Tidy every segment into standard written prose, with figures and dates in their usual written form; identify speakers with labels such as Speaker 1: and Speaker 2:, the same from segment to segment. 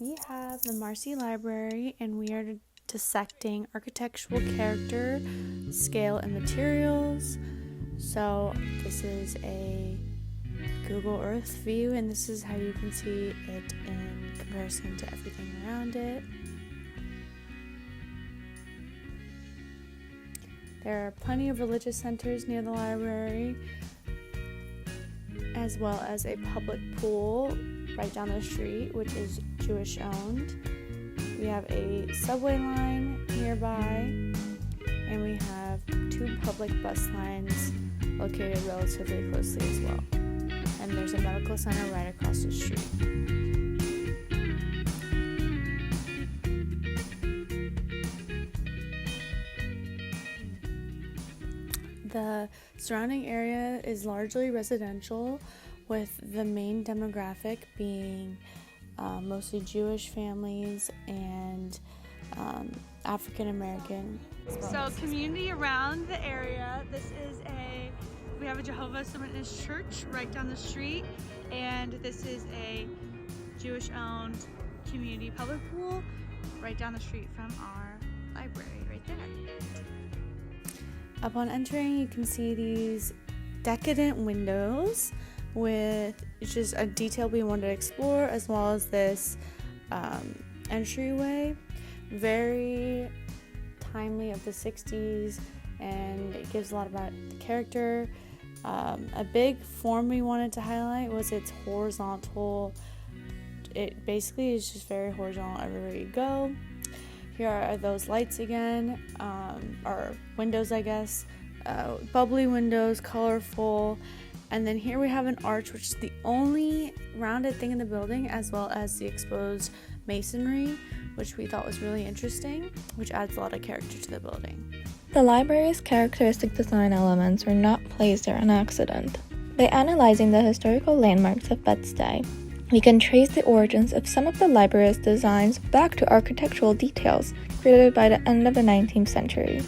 Speaker 1: We have the Marcy Library, and we are dissecting architectural character, scale, and materials. So this is a Google Earth view, and this is how you can see it in comparison to everything around it. There are plenty of religious centers near the library, as well as a public pool right down the street, which is Jewish owned. We have a subway line nearby, and we have 2 public bus lines located relatively closely as well. And there's a medical center right across the street. The surrounding area is largely residential, with the main demographic being mostly Jewish families and African American.
Speaker 2: So community around the area, we have a Jehovah's Witness church right down the street, and this is a Jewish owned community public pool right down the street from our library right there.
Speaker 1: Upon entering, you can see these decadent windows with just a detail we wanted to explore, as well as this entryway, very timely of the 60s, and it gives a lot about the character. A big form we wanted to highlight was its horizontal. It basically is just very horizontal everywhere you go. Here are those lights again, or windows, I guess. Bubbly windows, colorful. And then here we have an arch, which is the only rounded thing in the building, as well as the exposed masonry, which we thought was really interesting, which adds a lot of character to the building.
Speaker 3: The library's characteristic design elements were not placed there on accident. By analyzing the historical landmarks of Bed-Stuy, we can trace the origins of some of the library's designs back to architectural details created by the end of the 19th century.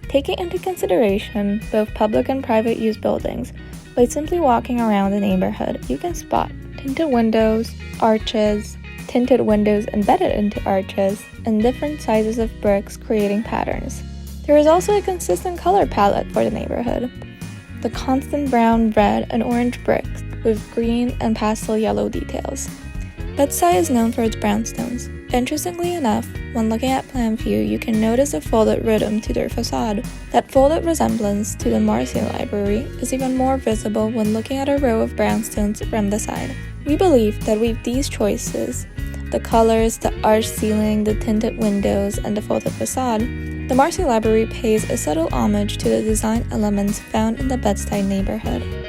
Speaker 3: Taking into consideration both public and private use buildings, by simply walking around the neighborhood, you can spot tinted windows, arches, tinted windows embedded into arches, and different sizes of bricks creating patterns. There is also a consistent color palette for the neighborhood. The constant brown, red, and orange bricks with green and pastel yellow details. Bed-Stuy is known for its brownstones. Interestingly enough, when looking at plan view, you can notice a folded rhythm to their facade. That folded resemblance to the Marcy Library is even more visible when looking at a row of brownstones from the side. We believe that with these choices, the colors, the arched ceiling, the tinted windows, and the folded facade, the Marcy Library pays a subtle homage to the design elements found in the Bed-Stuy neighborhood.